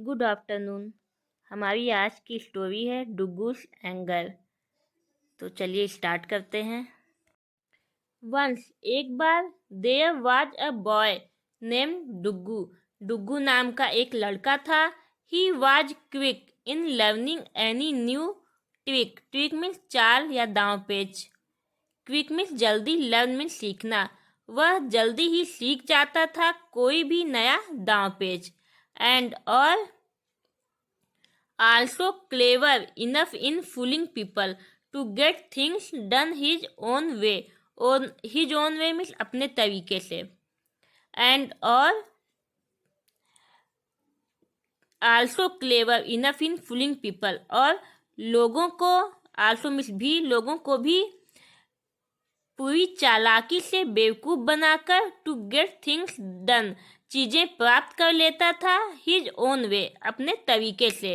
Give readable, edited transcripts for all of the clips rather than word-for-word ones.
Good afternoon. हमारी आज की स्टोरी है डुगूस एंगर। तो चलिए स्टार्ट करते हैं। वंस एक बार there was a boy name Dugu. Dugu नाम का एक लड़का था। He was quick in learning any new trick. Trick means चाल या दांव पेच। क्विक मीन्स जल्दी, लर्न मीन्स सीखना। वह जल्दी ही सीख जाता था कोई भी नया दांव पेच। एंड और also clever enough in fooling people to get things done his own way. और his own way means अपने तरीके से। and और also clever enough in fooling people, और लोगों को also means भी, लोगों को भी पूरी चालाकी से बेवकूफ बनाकर to get things done, चीजें प्राप्त कर लेता था his own way, अपने तरीके से।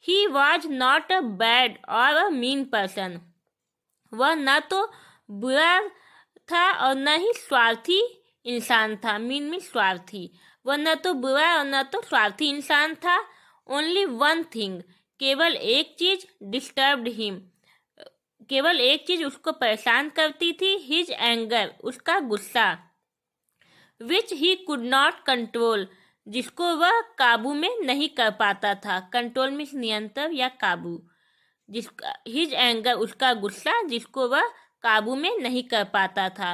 He was not a bad or a mean person. वह न तो बुरा था और न ही स्वार्थी इंसान था। मीन मीन स्वार्थी। वह न तो बुरा और न तो स्वार्थी इंसान था। Only one thing, केवल एक चीज disturbed him, केवल एक चीज उसको परेशान करती थी। His anger, उसका गुस्सा। Which he could not control, जिसको वह काबू में नहीं कर पाता था। कंट्रोल मीन्स नियंत्रण या काबू। जिसका हिज एंगर, उसका गुस्सा, जिसको वह काबू में नहीं कर पाता था।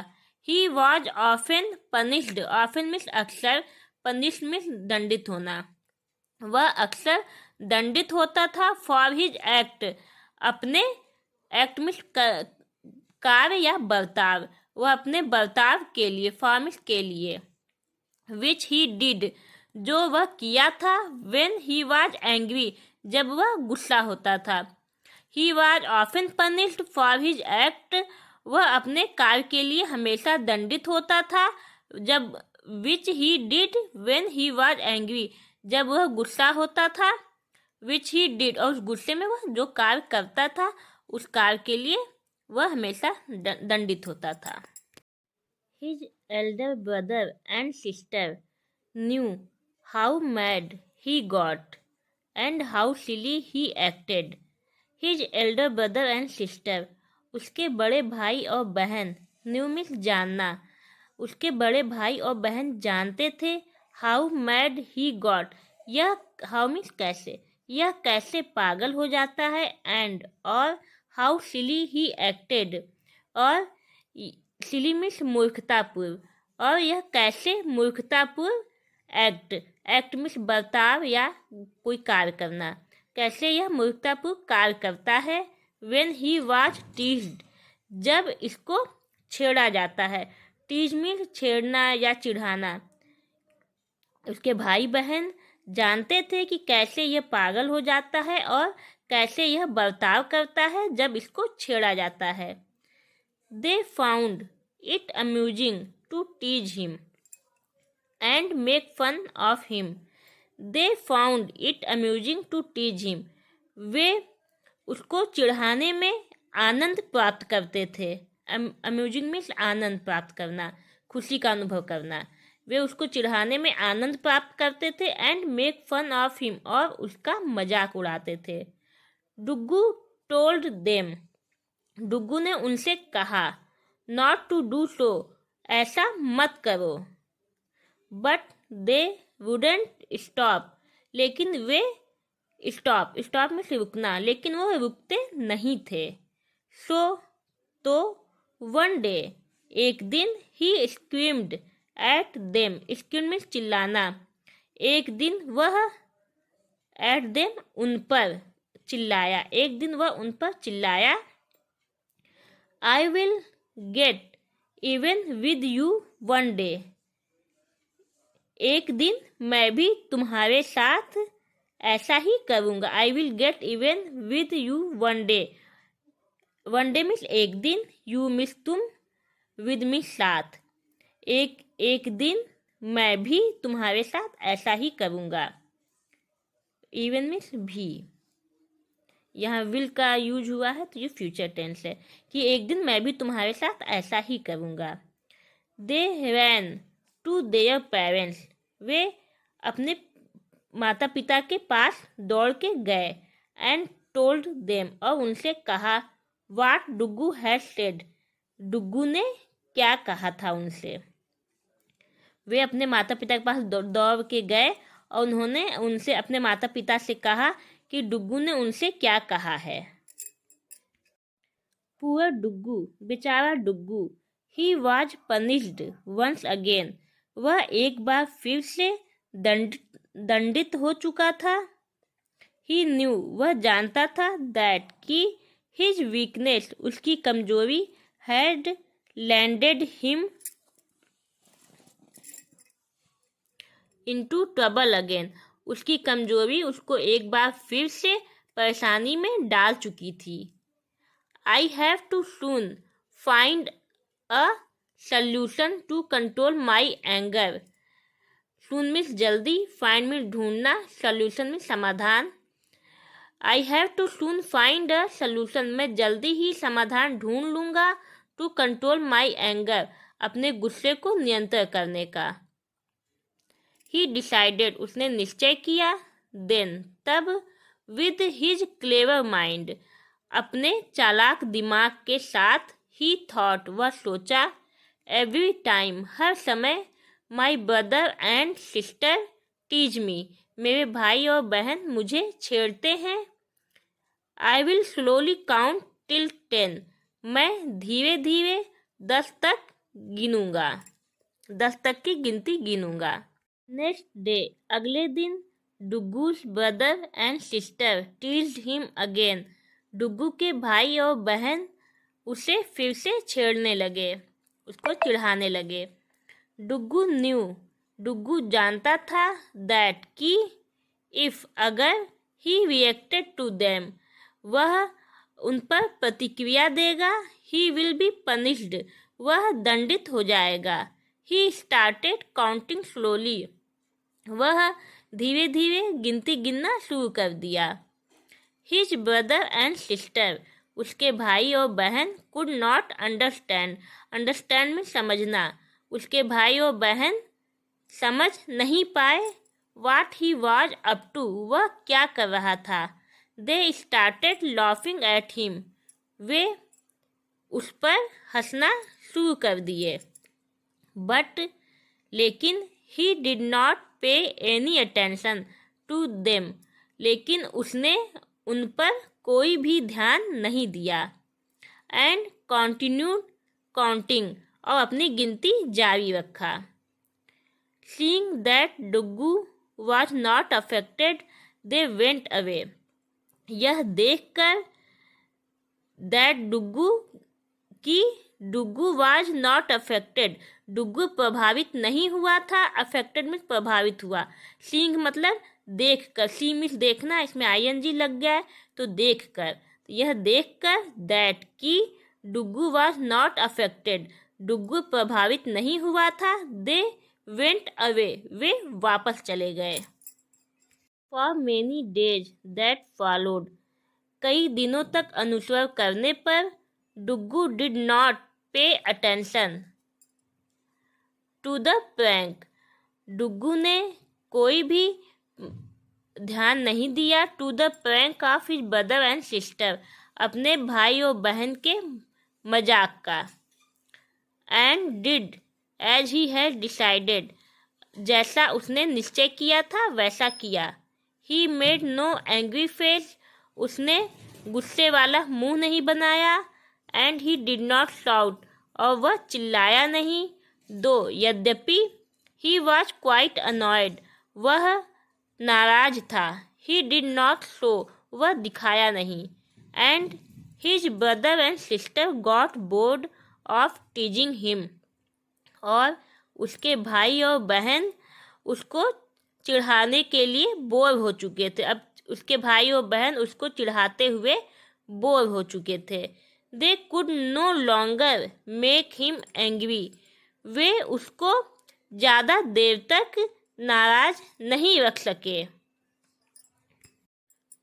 He was often punished. Often means अक्सर, पनिश्ड मीन्स दंडित होना। वह अक्सर दंडित होता था फॉर हिज एक्ट, अपने एक्ट मीन्स कार्य या बर्ताव। वह अपने बर्ताव के लिए, फॉर मीन्स के लिए। विच ही डिड, जो वह किया था। व्हेन ही वाज एंग्री, जब वह गुस्सा होता था। He was often punished for his act, वह अपने कार्य के लिए हमेशा दंडित होता था। जब which he did when he was angry, जब वह गुस्सा होता था। विच ही डिड, और उस गुस्से में वह जो कार्य करता था उस कार्य के लिए वह हमेशा दंडित होता था। His elder brother and sister knew how mad he got and how silly he acted. His elder brother and sister, उसके बड़े भाई और बहन, knew means जानना, उसके बड़े भाई और बहन जानते थे। how mad he got, यह how means कैसे, यह कैसे पागल हो जाता है। and और how silly he acted, और सिली मीन्स मूर्खतापूर्व, और यह कैसे मूर्खतापूर्व एक्ट मीन्स बर्ताव या कोई कार्य करना, कैसे यह मूर्खतापूर्व कार्य करता है। व्हेन ही वाज टीज्ड, जब इसको छेड़ा जाता है। टीज मीन्स छेड़ना या चिढ़ाना। उसके भाई बहन जानते थे कि कैसे यह पागल हो जाता है और कैसे यह बर्ताव करता है जब इसको छेड़ा जाता है। They found it amusing to tease him and make fun of him. They found it amusing to tease him. वे उसको चिढ़ाने में आनंद प्राप्त करते थे। अम्यूजिंग मीन्स आनंद प्राप्त करना, खुशी का अनुभव करना। वे उसको चिढ़ाने में आनंद प्राप्त करते थे। And make fun of him, और उसका मजाक उड़ाते थे। डुगू टोल्ड देम, डुगू ने उनसे कहा। नॉट टू डू सो, ऐसा मत करो। बट दे वुडेंट स्टॉप, लेकिन वे स्टॉप में से रुकना, लेकिन वो रुकते नहीं थे। सो तो वन डे, एक दिन, ही स्क्रीम्ड एट देम, स्क्रीम में चिल्लाना। एक दिन वह एट देम, उन पर चिल्लाया। एक दिन वह उन पर चिल्लाया। I will get even with you one day. एक दिन मैं भी तुम्हारे साथ ऐसा ही करूँगा। I will get even with you one day. One day means एक दिन, you means तुम, with me साथ। एक दिन मैं भी तुम्हारे साथ ऐसा ही करूँगा। Even means भी। यहाँ विल का यूज हुआ है तो ये फ्यूचर टेंस है कि एक दिन मैं भी तुम्हारे साथ ऐसा ही करूँगा। दे रैन टू देयर पेरेंट्स, वे अपने माता पिता के पास दौड़ के गए एंड टोल्ड देम, और उनसे कहा what Duggu had said, Duggu ने क्या कहा था उनसे। वे अपने माता पिता के पास दौड़ के गए और उन्होंने उनसे अपने माता पिता से कहा कि डुग्गू ने उनसे क्या कहा है। पुअर डुग्गू, बेचारा Duggu, he was punished once again, वह एक बार फिर से दंडित हो चुका था। ही न्यू, वह जानता था, दैट कि हिज वीकनेस, उसकी कमजोरी, had landed him into trouble again, उसकी कमजोरी उसको एक बार फिर से परेशानी में डाल चुकी थी। I have to soon find a solution to control my anger, soon means जल्दी, फाइंड मीन्स ढूंढना, सल्यूशन मीन्स समाधान। I have to soon find a solution, मैं जल्दी ही समाधान ढूंढ लूंगा, टू कंट्रोल माई एंगर, अपने गुस्से को नियंत्रण करने का। ही डिसाइडेड, उसने निश्चय किया, देन, तब, विद हिज क्लेवर माइंड, अपने चालाक दिमाग के साथ, ही थॉट, वह सोचा, एवरी टाइम, हर समय, my brother and sister tease me, मेरे भाई और बहन मुझे छेड़ते हैं। I will slowly count till 10, मैं धीरे धीरे 10 तक गिनूंगा, 10 तक की गिनती गिनूंगा। नेक्स्ट डे, अगले दिन, Duggu's brother and sister teased him again, Duggu के भाई और बहन उसे फिर से छेड़ने लगे, उसको चिढ़ाने लगे। डुग्गू न्यू, डुग्गू जानता था, दैट कि इफ, अगर, ही रिएक्टेड टू देम, वह उन पर प्रतिक्रिया देगा, ही विल बी पनिश्ड, वह दंडित हो जाएगा। ही स्टार्टेड काउंटिंग स्लोली, वह धीरे धीरे गिनती गिनना शुरू कर दिया। हिज ब्रदर एंड सिस्टर, उसके भाई और बहन, कुड नॉट अंडरस्टैंड, अंडरस्टैंड में समझना, उसके भाई और बहन समझ नहीं पाए, what he was up to, वह क्या कर रहा था। They started laughing at him, वे उस पर हंसना शुरू कर दिए। बट, लेकिन, he did not pay any attention to them, लेकिन उसने उन पर कोई भी ध्यान नहीं दिया। एंड कॉन्टिन्यूड काउंटिंग, और अपनी गिनती जारी रखा। Seeing that Duggu was not affected, they went away, यह देखकर दैट डुग्गू की Duggu was not affected, Duggu प्रभावित नहीं हुआ था, अफेक्टेड मीन्स प्रभावित हुआ। सीइंग मतलब देख कर, सी मीन्स देखना, इसमें आईएनजी लग गया है तो देख कर, तो यह देख कर, दैट की Duggu was not affected, Duggu प्रभावित नहीं हुआ था, दे वेंट अवे, वे वापस चले गए। For many days that followed, कई दिनों तक अनुसरण करने पर, Duggu did not pay attention to the prank, Duggu ने कोई भी ध्यान नहीं दिया, to the prank of his brother and sister, अपने भाई और बहन के मजाक का। And did as he had decided, जैसा उसने निश्चय किया था वैसा किया। He made no angry face, उसने गुस्से वाला मुंह नहीं बनाया। And he did not shout, और वह चिल्लाया नहीं, दो, यद्यपि, ही वॉज क्वाइट अनॉयड, वह नाराज था। ही डिड नॉट शो, वह दिखाया नहीं। And his brother and sister got bored of टीजिंग him, और उसके भाई और बहन उसको चिढ़ाने के लिए बोर हो चुके थे। अब उसके भाई और बहन उसको चिढ़ाते हुए बोर हो चुके थे। They could no longer make him angry, वे उसको ज़्यादा देर तक नाराज नहीं रख सके।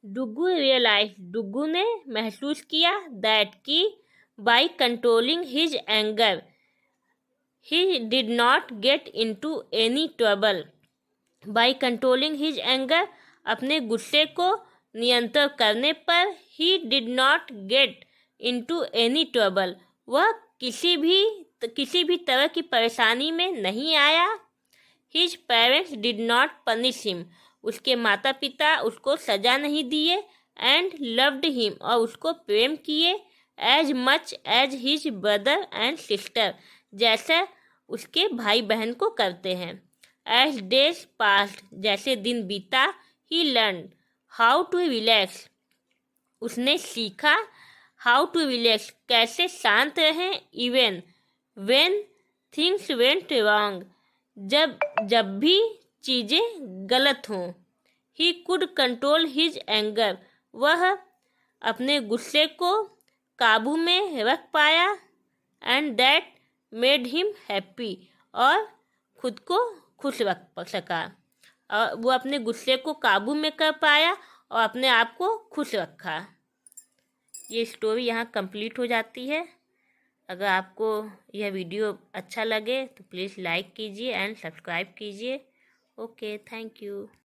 डुग्गू रियलाइज, डुग्गू ने महसूस किया, दैट कि by controlling his anger he did not get into any trouble, by controlling his anger, अपने गुस्से को नियंत्रण करने पर ही did not get into any trouble, वह किसी भी तरह की परेशानी में नहीं आया। His parents did not punish him, उसके माता पिता उसको सजा नहीं दिए। एंड लव्ड हिम, और उसको प्रेम किए। As much as his brother and sister, जैसे उसके भाई बहन को करते हैं। एज डेज पास्ट, जैसे दिन बीता। ही लर्न हाउ टू रिलैक्स, उसने सीखा। हाउ टू रिलैक्स, कैसे शांत रहें। Even when things went wrong, जब भी चीज़ें गलत हों। He could control his anger, वह अपने गुस्से को काबू में रख पाया। And that made him happy, और खुद को खुश रख सका, और वो अपने गुस्से को काबू में कर पाया और अपने आप को खुश रखा। ये स्टोरी यहाँ कंप्लीट हो जाती है। अगर आपको यह वीडियो अच्छा लगे तो प्लीज़ लाइक कीजिए एंड सब्सक्राइब कीजिए। Okay, thank you.